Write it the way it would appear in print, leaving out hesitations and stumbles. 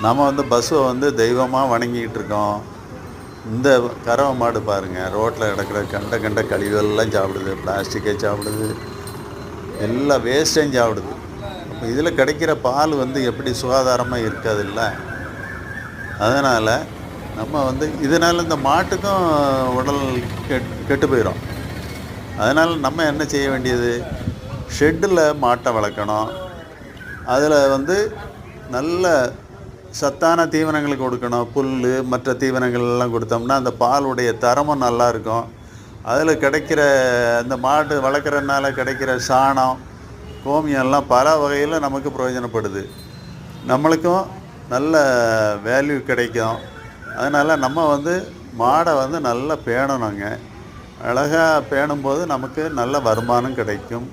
நம்ம வந்து பஸ்ஸை வந்து தெய்வமாக வணங்கிக்கிட்டு இருக்கோம். இந்த கறவை மாடு பாருங்கள், ரோட்டில் கிடக்கிற கண்ட கண்ட கழிவுகள்லாம் சாப்பிடுது, பிளாஸ்டிக்கை சாப்பிடுது, எல்லா வேஸ்ட்டையும் சாப்பிடுது. அப்போ இதில் கிடைக்கிற பால் வந்து எப்படி சுகாதாரமாக இருக்காதுல்ல. அதனால் நம்ம வந்து இதனால் இந்த மாட்டுக்கும் உடல் கெட்டு போயிடும். அதனால் நம்ம என்ன செய்ய வேண்டியது, ஷெட்டில் மாட்டை வளர்க்கணும். அதில் வந்து நல்ல சத்தான தீவனங்கள் கொடுக்கணும். புல் மற்ற தீவனங்கள்லாம் கொடுத்தோம்னா அந்த பாலுடைய தரமும் நல்லாயிருக்கும். அதில் கிடைக்கிற அந்த மாடு வளர்க்குறதுனால கிடைக்கிற சாணம், கோமியம்லாம் பல வகையில் நமக்கு பிரயோஜனப்படுது. நம்மளுக்கும் நல்ல வேல்யூ கிடைக்கும். அதனால் நம்ம வந்து மாடை வந்து நல்லா பேணணுங்க. அழகாக பேணும்போது நமக்கு நல்ல வருமானம் கிடைக்கும்.